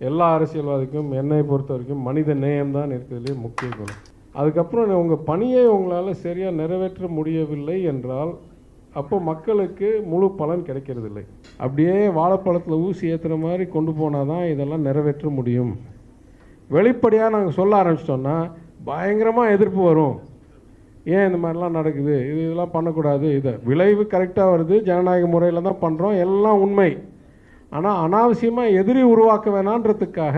எல்லா அரசியல்வாதிக்கும் என்னை பொறுத்த வரைக்கும் மனித நேயம் தான் இருக்கிறதுலே முக்கிய குணம். அதுக்கப்புறம் உங்கள் பணியை உங்களால் சரியாக நிறைவேற்ற முடியவில்லை என்றால் அப்போ மக்களுக்கு முழு பலன் கிடைக்கிறதில்லை. அப்படியே வாழைப்பழத்தில் ஊசி ஏற்றுற மாதிரி கொண்டு போனால் தான் இதெல்லாம் நிறைவேற்ற முடியும். வெளிப்படையாக நாங்கள் சொல்ல ஆரம்பிச்சிட்டோன்னா பயங்கரமாக எதிர்ப்பு வரும். ஏன் இந்த மாதிரிலாம் நடக்குது, இதெல்லாம் பண்ணக்கூடாது, இதை விளைவு கரெக்டாக வருது, ஜனநாயக முறையில் தான் பண்ணுறோம், எல்லாம் உண்மை. ஆனால் அனாவசியமாக எதிரி உருவாக்க வேணான்றதுக்காக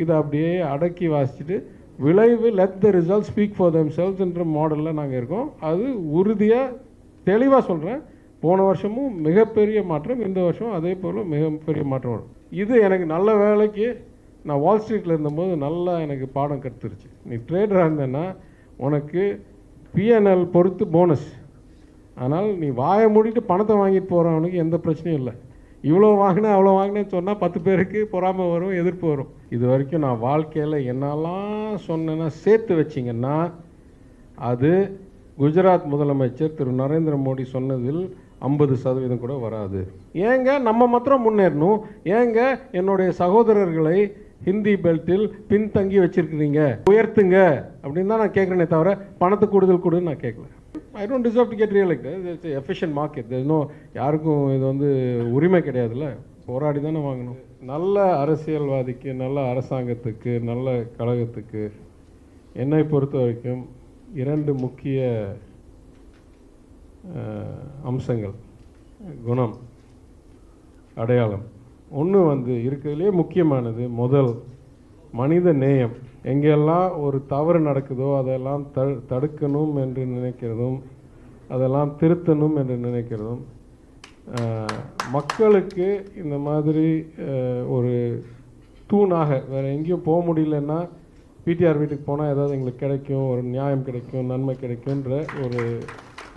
இதை அப்படியே அடக்கி வாசிச்சுட்டு விளைவு let the result speak for தெம் செல்ஸ்ன்ற மாடலில் நாங்கள் இருக்கோம். அது உறுதியாக தெளிவாக சொல்கிறேன். போன வருஷமும் மிகப்பெரிய மாற்றம், இந்த வருஷம் அதே போல் மிகப்பெரிய மாற்றம் வரும். இது எனக்கு நல்ல வேலைக்கு நான் வால் ஸ்ட்ரீட்டில் இருந்தபோது நல்லா எனக்கு பாடம் கற்றுருச்சு. நீ ட்ரேடராக இருந்தேன்னா உனக்கு பிஎன்எல் பொறுத்து போனஸ். ஆனால் நீ வாயை மூடிட்டு பணத்தை வாங்கிட்டு போகிறவனுக்கு எந்த பிரச்சனையும் இல்லை. இவ்வளோ வாங்கினேன் அவ்வளோ வாங்கினேன்னு சொன்னால் 10 பேருக்கு பொறாமை வரும், எதிர்ப்பு வரும். இது வரைக்கும் நான் வாழ்க்கையில் என்னெல்லாம் சொன்னேன்னா சேர்த்து வச்சிங்கன்னா அது குஜராத் முதலமைச்சர் திரு நரேந்திர மோடி சொன்னதில் 50% கூட வராது. ஏங்க நம்ம மாத்திரம் முன்னேறணும், ஏங்க என்னுடைய சகோதரர்களை ஹிந்தி பெல்ட்டில் பின்தங்கி வச்சிருக்கிறீங்க, உயர்த்துங்க அப்படின்னு தான் நான் கேட்குறேனே தவிர பணத்தை கூடுதல் கொடுன்னு நான் கேட்கல. I don't deserve to get re-elected. It's an efficient market. There's no யாருக்கும் இது வந்து உரிமை கிடையாதுல்ல, போராடி தானே வாங்கணும். நல்ல அரசியல்வாதிக்கு, நல்ல அரசாங்கத்துக்கு, நல்ல கழகத்துக்கு என்னை பொறுத்த வரைக்கும் 2 முக்கிய அம்சங்கள், குணம், அடையாளம். ஒன்று வந்து இருக்கிறதுலே முக்கியமானது, முதல் மனித நேயம். எங்கெல்லாம் ஒரு தவறு நடக்குதோ அதெல்லாம் தடுக்கணும் என்று நினைக்கிறதும், அதெல்லாம் திருத்தணும் என்று நினைக்கிறதும், மக்களுக்கு இந்த மாதிரி ஒரு தூணாக வேறு எங்கேயும் போக முடியலன்னா பிடிஆர் வீட்டுக்கு போனால் ஏதாவது எங்களுக்கு கிடைக்கும், ஒரு நியாயம் கிடைக்கும், நன்மை கிடைக்கும்ன்ற ஒரு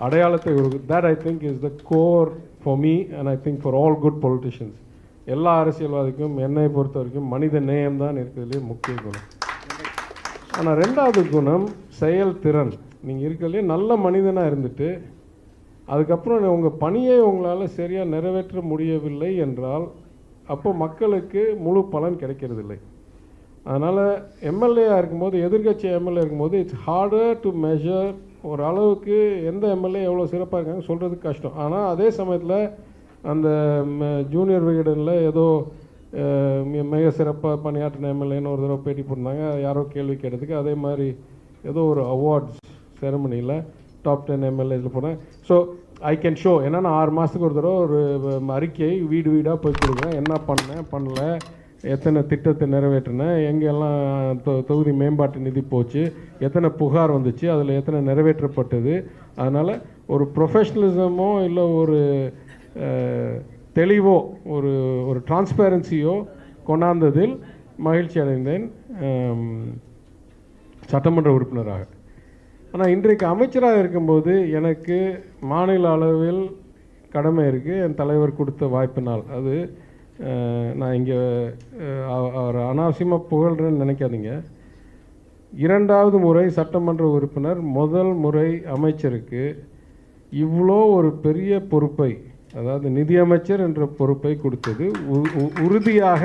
அடையாளத்தை that I think is the core for me and I think for all good politicians. எல்லா அரசியல்வாதிக்கும் என்னை பொறுத்த வரைக்கும் மனித நேயம் தான் இருக்கிறதுலே முக்கிய குணம். ஆனால் 2வது குணம் செயல்திறன். நீங்கள் இருக்கிறதுலே நல்ல மனிதனாக இருந்துட்டு அதுக்கப்புறம் உங்கள் பணியை உங்களால் சரியாக நிறைவேற்ற முடியவில்லை என்றால் அப்போ மக்களுக்கு முழு பலன் கிடைக்கிறதில்லை. அதனால் எம்எல்ஏயாக இருக்கும்போது, எதிர்கட்சி எம்எல்ஏ இருக்கும்போது இட்ஸ் ஹார்டர் டு மெஷர். ஒரு அளவுக்கு எந்த எம்எல்ஏ எவ்வளோ சிறப்பாக இருக்காங்க சொல்கிறதுக்கு கஷ்டம். ஆனால் அதே சமயத்தில் அந்த ஜூனியர் விகடனில் ஏதோ மிக சிறப்பாக பணியாற்றின எம்எல்ஏன்னு ஒரு தடவை பேட்டி போட்டிருந்தாங்க. யாரோ கேள்வி கேட்டதுக்கு அதே மாதிரி ஏதோ ஒரு அவார்ட்ஸ் செரமனியில் டாப் 10 எம்எல்ஏஸில் போனேன். So I can show. ஏன்னா நான் 6 மாதத்துக்கு ஒரு தடவை ஒரு அறிக்கையை வீடு வீடாக போய் கொடுக்குறேன். என்ன பண்ணேன், பண்ணல, எத்தனை திட்டத்தை நிறைவேற்றினேன், எங்கெல்லாம் தொகுதி மேம்பாட்டு நிதி போச்சு, எத்தனை புகார் வந்துச்சு, அதில் எத்தனை நிறைவேற்றப்பட்டது. அதனால் ஒரு ப்ரொஃபஷ்னலிசமோ இல்லை ஒரு தெளிவோ ஒரு டிரான்ஸ்பேரன்சியோ கொண்டாந்ததில் மகிழ்ச்சி அடைந்தேன் சட்டமன்ற உறுப்பினராக. ஆனால் இன்றைக்கு அமைச்சராக இருக்கும்போது எனக்கு மாநில அளவில் கடமை இருக்குது. என் தலைவர் கொடுத்த வாய்ப்பினால். அது நான் இங்கே அவர் அனாவசியமாக புகழ்கிறேன்னு நினைக்காதீங்க. 2வது முறை சட்டமன்ற உறுப்பினர், முதல் முறை அமைச்சருக்கு இவ்வளோ ஒரு பெரிய பொறுப்பை, அதாவது நிதியமைச்சர் என்ற பொறுப்பை கொடுத்தது உறுதியாக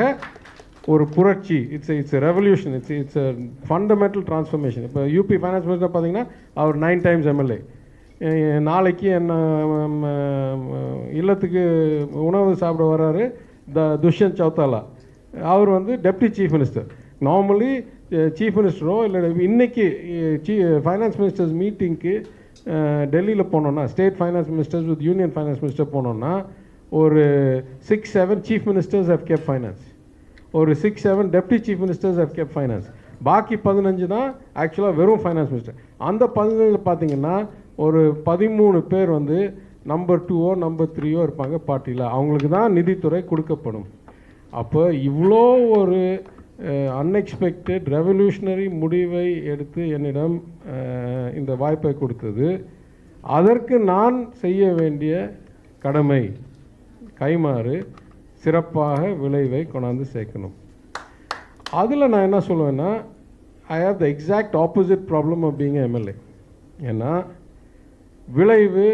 ஒரு புரட்சி. It's revolution, it's fundamental transformation. இப்போ யூபி ஃபைனான்ஸ் மினிஸ்டர் பார்த்தீங்கன்னா அவர் 9 டைம்ஸ் எம்எல்ஏ. நாளைக்கு என்ன இல்லத்துக்கு உணவு சாப்பிட வர்றாரு துஷ்யந்த் சௌத்தாலா, அவர் வந்து deputy chief minister. Normally chief மினிஸ்டரோ இல்லை இன்னைக்கு ஃபைனான்ஸ் மினிஸ்டர்ஸ் மீட்டிங்க்கு டெல்லியில் போனோன்னா, state finance ministers with union finance minister போனோன்னா ஒரு 6-7 chief ministers have kept finance, ஒரு 6-7 deputy chief ministers have kept finance. பாக்கி 15 தான் ஆக்சுவலாக வெறும் ஃபைனான்ஸ் மினிஸ்டர். அந்த 15 பார்த்தீங்கன்னா ஒரு 13 பேர் வந்து நம்பர் 2ஓ நம்பர் 3ஓ இருப்பாங்க பார்ட்டியில். அவங்களுக்கு தான் நிதித்துறை கொடுக்கப்படும். அப்போ இவ்வளோ ஒரு அன்எக்ஸ்பெக்டட் ரெவல்யூஷனரி முடிவை எடுத்து என்னிடம் இந்த வாய்ப்பை கொடுத்தது. அதற்கு நான் செய்ய வேண்டிய கடமை கைமாறு சிறப்பாக விளைவை கொண்டாந்து சேர்க்கணும். அதில் நான் என்ன சொல்லுவேன்னா, I have the exact opposite problem of being MLA. ஏன்னா விளைவு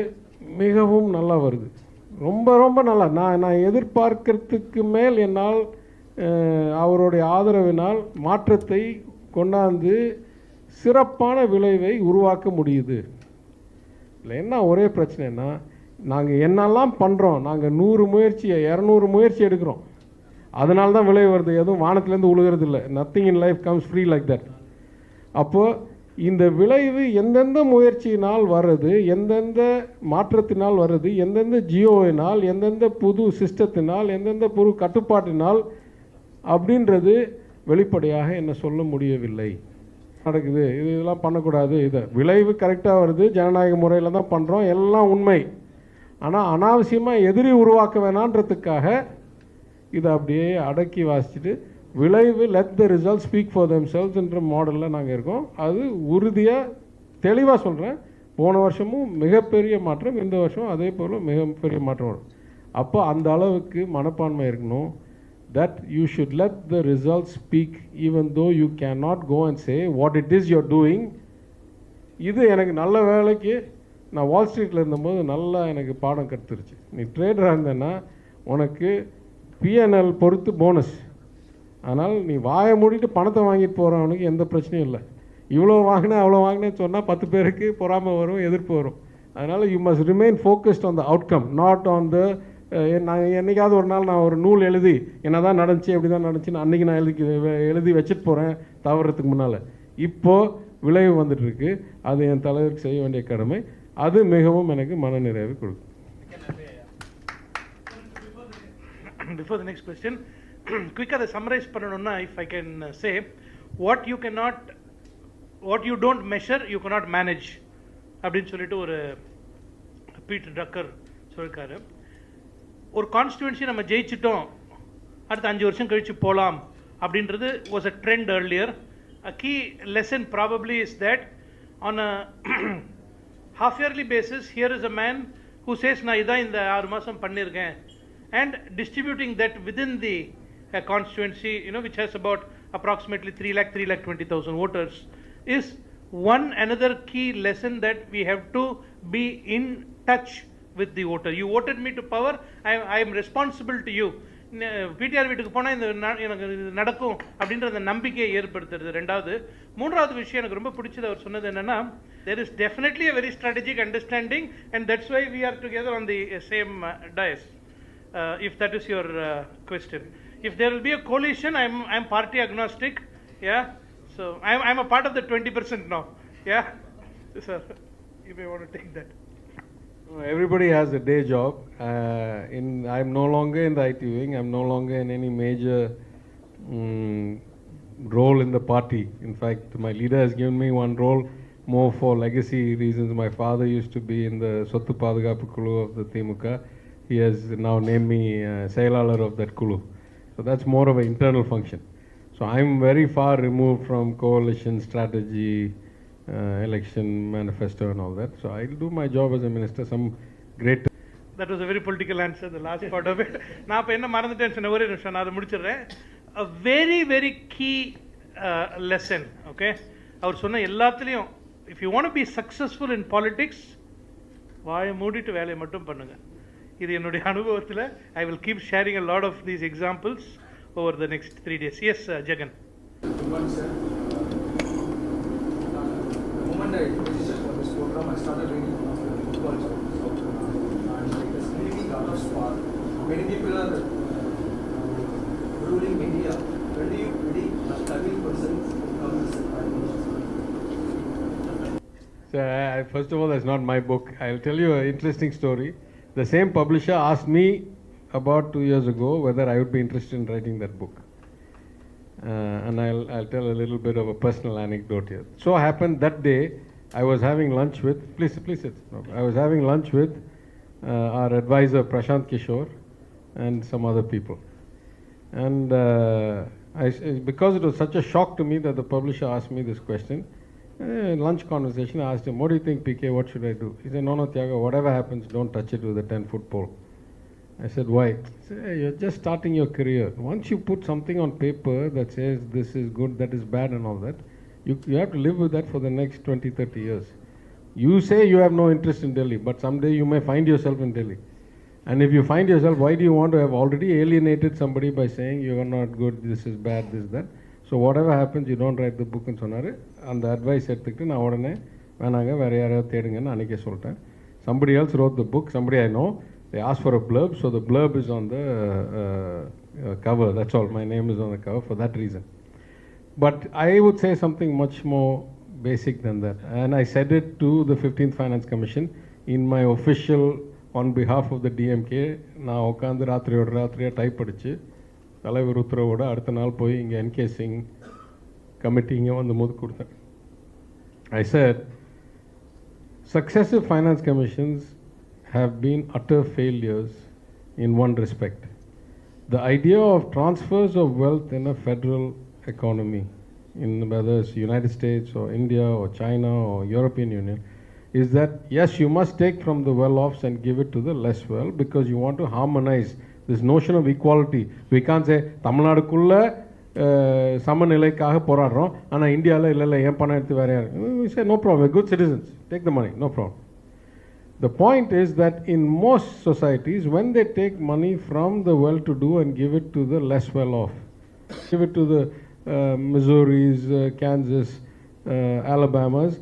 மிகவும் நல்லா வருது, ரொம்ப ரொம்ப நல்லா. நான் எதிர்பார்க்கறதுக்கு மேல் என்னால் அவருடைய ஆதரவினால் மாற்றத்தை கொண்டாந்து சிறப்பான விளைவை உருவாக்க முடியுது. இல்லை என்ன ஒரே பிரச்சனைன்னா, நாங்கள் என்னெல்லாம் பண்ணுறோம், நாங்கள் 100 முயற்சி 200 முயற்சி எடுக்கிறோம், அதனால தான் விளைவு வருது. எதுவும் வானத்துலேருந்து உழுகிறது இல்லை. Nothing in life comes free like that. அப்போது இந்த விளைவு எந்தெந்த முயற்சியினால் வர்றது, எந்தெந்த மாற்றத்தினால் வர்றது, எந்தெந்த ஜியோவினால், எந்தெந்த புது சிஸ்டத்தினால், எந்தெந்த புது கட்டுப்பாட்டினால் அப்படின்றது வெளிப்படையாக என்ன சொல்ல முடியவில்லை. நடக்குது, இதெல்லாம் பண்ணக்கூடாது, இதை விளைவு கரெக்டாக வருது, ஜனநாயக முறையில் தான் பண்ணுறோம், எல்லாம் உண்மை. ஆனால் அனாவசியமாக எதிரி உருவாக்க வேணான்றதுக்காக இதை அப்படியே அடக்கி வாசிச்சுட்டு விளைவு let the result speak for தெம்செல்வ்ஸ்ன்ற மாடலில் நாங்கள் இருக்கோம். அது உறுதியாக தெளிவாக சொல்கிறேன். போன வருஷமும் மிகப்பெரிய மாற்றம், இந்த வருஷம் அதே போல் மிகப்பெரிய மாற்றம் வரும். அப்போ அந்த அளவுக்கு மனப்பான்மை இருக்கணும். that you should let the results speak even though you cannot go and say what it is you're doing. இது எனக்கு நல்ல வேலைக்கு நான் வால் ஸ்ட்ரீட்டில் இருந்தபோது நல்லா எனக்கு பாடம் கற்றுருச்சு. நீ ட்ரேடராக இருந்தேன்னா உனக்கு பிஎன்எல் பொறுத்து போனஸ். அதனால் நீ வாயை மூடிட்டு பணத்தை வாங்கிட்டு போகிறவனுக்கு எந்த பிரச்சனையும் இல்லை. இவ்வளோ வாங்கினேன் அவ்வளோ வாங்கினேன்னு சொன்னால் 10 பேருக்கு பொறாமை வரும், எதிர்ப்பு வரும். அதனால் you must remain focused on the outcome, not on the நான் என்றைக்காவது ஒரு நாள் நான் ஒரு நூல் எழுதி என்ன தான் நடந்துச்சு எப்படி தான் நடந்துச்சுன்னு அன்றைக்கி நான் எழுதி வச்சுட்டு போகிறேன் தவறதுக்கு முன்னால். இப்போது விளைவு வந்துட்டுருக்கு, அது என் தலைவருக்கு செய்ய வேண்டிய கடமை. அது மிகவும் எனக்கு மனநிறைவு கொடுக்கும். Before the next question, quick அதை summarize பண்ணணும்னா, if I can say, what you don't measure you cannot manage அப்படின்னு சொல்லிட்டு ஒரு பீட்டர் ட்ரக்கர் சொல்லியிருக்காரு. ஒரு கான்ஸ்டிடுவன்சி நம்ம ஜெயிச்சிட்டோம், அடுத்த 5 வருஷம் கழிச்சு போகலாம் அப்படின்றது was a trend earlier. A key lesson probably is that on a half yearly basis, here is a man who says நான் இதான் இந்த 6 மாதம் பண்ணியிருக்கேன், and distributing that within the constituency, which has about approximately 3,20,000 voters, is another key lesson that we have to be in touch with the voter. You voted me to power, I am responsible to you. PTR வீட்டுக்கு போனால் இந்த எனக்கு நடக்கும் அப்படின்ற அந்த நம்பிக்கையை ஏற்படுத்துறது ரெண்டாவது. மூன்றாவது விஷயம் எனக்கு ரொம்ப பிடிச்சது அவர் சொன்னது என்னன்னா, there is definitely a very strategic understanding and that's why we are together on the same dais. If that is your question, if there will be a coalition, I'm party agnostic. Yeah, so I'm a part of the 20% now. Yeah, sir, you may want to take that. Everybody has a day job. I'm no longer in the IT wing. I'm no longer in any major role in the party. In fact, my leader has given me one role more for legacy reasons. My father used to be in the Sottu Padagappu Kulu of the Thimuka. He has now named me Sailalar of that Kulu. So that's more of an internal function. So I'm very far removed from coalition strategy, election manifesto and all that. So I'll do my job as a minister. Some great. That was a very political answer, the last part of it. நான் இப்போ என்ன மறந்துட்டேன்னு சொன்ன ஒரே நிமிஷம் நான் அதை முடிச்சிடுறேன். A very very key lesson, okay? அவர் சொன்ன எல்லாத்துலேயும், if you want to be successful in politics, வாயை மூடிட்டு வேலையை மட்டும் பண்ணுங்க. இது என்னுடைய அனுபவத்தில். I will keep sharing a lot of these examples over the next 3 days. Yes, Jagan. Good morning, sir. The moment I registered for this program, I started reading football journals. And it is creating a lot of spark. Many people are ruling India. When do you predict a struggling person becomes Prime Minister? So, first of all, that's not my book. I'll tell you an interesting story. The same publisher asked me about 2 years ago whether I would be interested in writing that book. And I'll tell a little bit of a personal anecdote here. So happened that day I was having lunch with, please sit. No, I was having lunch with our advisor Prashant Kishore and some other people. And because it was such a shock to me that the publisher asked me this question, lunch conversation, I asked him, what do you think, PK, what should I do? He said, no, Thiaga, whatever happens, don't touch it with a 10-foot pole. I said, why? He said, hey, you're just starting your career. Once you put something on paper that says this is good, that is bad and all that, you have to live with that for the next 20-30 years. You say you have no interest in Delhi, but someday you may find yourself in Delhi. And if you find yourself, why do you want to have already alienated somebody by saying you are not good, this is bad, this, that. So whatever happens, you don't write the book ன்னு சொன்னார். அந்த advice எடுத்துக்கிட்டு நான் உடனே வேணாங்க வேறு யாரையாவது தேடுங்கன்னு அன்றைக்கே சொல்லிட்டேன். Somebody else wrote the book, somebody I know, they asked for a blurb, so the blurb is on the cover, that's all. My name is on the cover for that reason. But I would say something much more basic than that. And I said it to the 15th Finance Commission in my official, on behalf of the DMK, நான் உட்காந்து ராத்திரியாக type அடித்து தலைவர் உத்தரவோட அடுத்த நாள் போய் இங்கே என்கே Singh committee இங்கே வந்து போது கொடுத்தேன். I said, successive finance commissions have been utter failures in one respect. The idea of transfers of wealth in a federal economy, in whether it's United States or India or China or European Union, is that yes, you must take from the well-offs and give it to the less well because you want to harmonize this notion of equality. We can't say தமிழ்நாடுக்குள்ள சமநிலைக்காக போராடுறோம் ஆனால் இந்தியாவில் இல்லை ஏன் பணம் எடுத்து வேற யார். We say no problem, we're good citizens, take the money, no problem. The point is that in most societies, when they take money from the well-to-do and give it to the less well-off, give it to the Missouris, Kansas, Alabamas,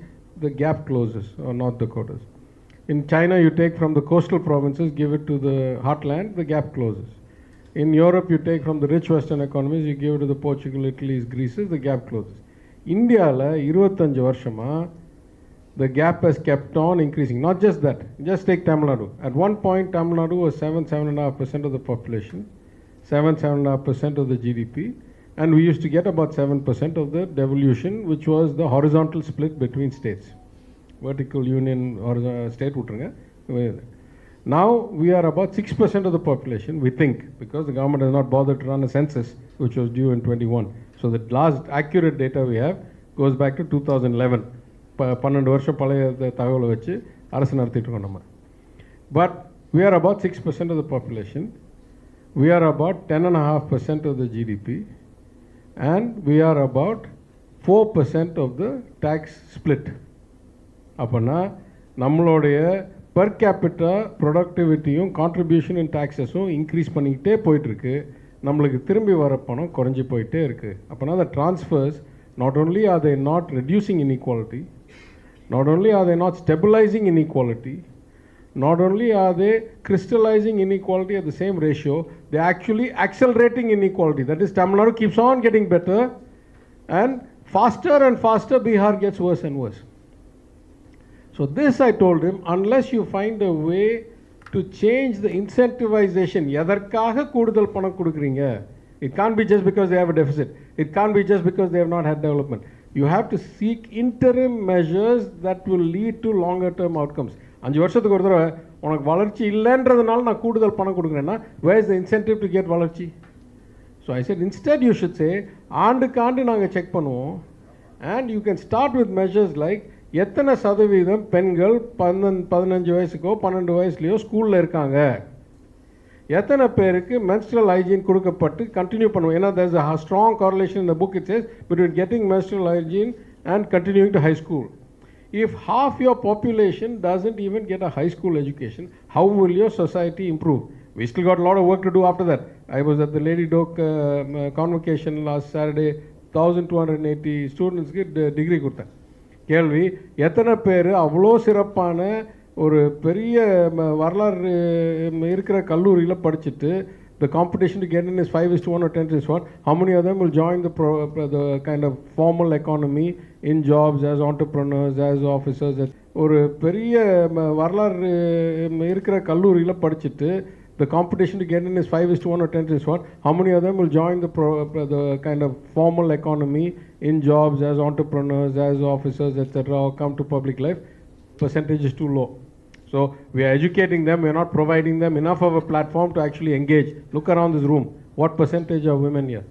the gap closes, or North Dakotas. In China, you take from the coastal provinces, give it to the heartland, the gap closes. In Europe, you take from the rich Western economies, you give it to the Portugal, Italy, Greece, the gap closes. India, 25 வருஷமா, the gap has kept on increasing. Not just that, just take Tamil Nadu. At one point, Tamil Nadu was 7.5% of the population, 7.5% of the GDP, and we used to get about 7% of the devolution, which was the horizontal split between states. Vertical union or state utruங்க. Now we are about 6% of the population, we think, because the government has not bothered to run a census, which was due in 21. So the last accurate data we have goes back to 2011. 12 வருஷம் பழைய தகவலை வச்சு அரசு நடத்திட்டு இருக்கோம் நம்ம. But we are about 6% of the population. We are about 10.5% of the GDP. And we are about 4% of the tax split. அப்போனா நம்மளுடைய per capita ப்ரொடக்டிவிட்டியும் கான்ட்ரிபியூஷன் இன் டாக்ஸஸும் இன்க்ரீஸ் பண்ணிக்கிட்டே போயிட்டுருக்கு. நம்மளுக்கு திரும்பி வர பணம் குறைஞ்சி போயிட்டே இருக்குது. அப்போனா the transfers, not only are they not reducing inequality, not only are they not stabilizing inequality, not only are they crystallizing inequality at the same ratio, they are actually accelerating inequality. That is, Tamil Nadu keeps on getting better, and faster Bihar gets worse and worse. So this, I told him, unless you find a way to change the incentivization, எதற்காக கூடுதல் பணம் கொடுக்குறீங்க, it can't be just because they have a deficit, it can't be just because they have not had development. You have to seek interim measures that will lead to longer term outcomes. 5 வருஷத்துக்கு ஒரு தடவை உனக்கு வளர்ச்சி இல்லைன்றதுனால நான் கூடுதல் பணம் கொடுக்குறேன்னா, where is the incentive to get வளர்ச்சி? So I said, instead you should say, ஆண்டுக்கு ஆண்டு நாங்கள் செக் பண்ணுவோம், and you can start with measures like எத்தனை சதவீதம் பெண்கள் 15 வயசுக்கோ 12 வயசுலையோ ஸ்கூலில் இருக்காங்க, எத்தனை பேருக்கு menstrual hygiene கொடுக்கப்பட்டு கண்டினியூ பண்ணுவோம். ஏன்னா there is a strong correlation in the book, it says, between getting menstrual hygiene and continuing to high school. If half your population doesn't even get a high school education, how will your society improve? We still got a lot of work to do after that. I was at the Lady Doak convocation last Saturday, 1280 students get degree கொடுத்தேன். கேள்வி, எத்தனை பேர் அவ்வளோ சிறப்பான ஒரு பெரிய வரலாறு இருக்கிற கல்லூரியில் படிச்சுட்டு the competition to get in is 5:1 or 10:1, how many of them will join the kind of formal economy in jobs as entrepreneurs, as officers? ஒரு பெரிய வரலாறு இருக்கிற கல்லூரியில் படிச்சுட்டு the competition to get in is 5:1 or 10:1, how many of them will join the kind of formal economy in jobs as entrepreneurs, as officers, etc., or come to public life? Percentage is too low. So we are educating them, we are not providing them enough of a platform to actually engage. Look around this room, what percentage of women here,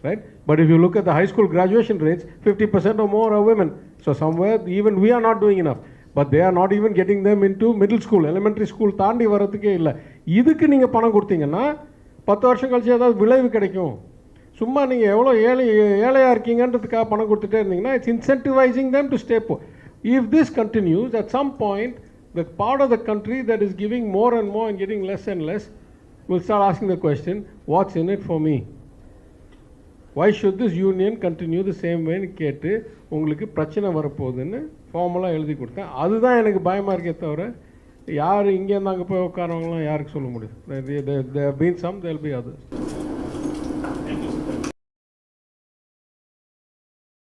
right? But if you look at the high school graduation rates, 50% or more are women. So somewhere even we are not doing enough. But they are not even getting them into middle school, elementary school தாண்டி வரதுக்கே இல்லை. இதுக்கு நீங்கள் பணம் கொடுத்தீங்கன்னா 10 வருஷம் கழிச்சு ஏதாவது விளைவு கிடைக்கும். சும்மா நீங்கள் எவ்வளோ ஏழையாக இருக்கீங்கன்றதுக்காக பணம் கொடுத்துட்டே இருந்தீங்கன்னா, it's incentivizing them to stay poor. If this continues, at some point the part of the country that is giving more and more and getting less and less will start asking the question, what's in it for me? Why should this union continue the same way? கேட்டு உங்களுக்கு பிரச்சனை வரப்போகுதுன்னு ஃபார்மலாக எழுதி கொடுத்தேன். அதுதான் எனக்கு பயமாக இருக்கே தவிர யார் இங்கேருந்து அங்கே போய் உட்காரவங்களாம் யாருக்கு சொல்ல முடியும்? there have been some, there will be others.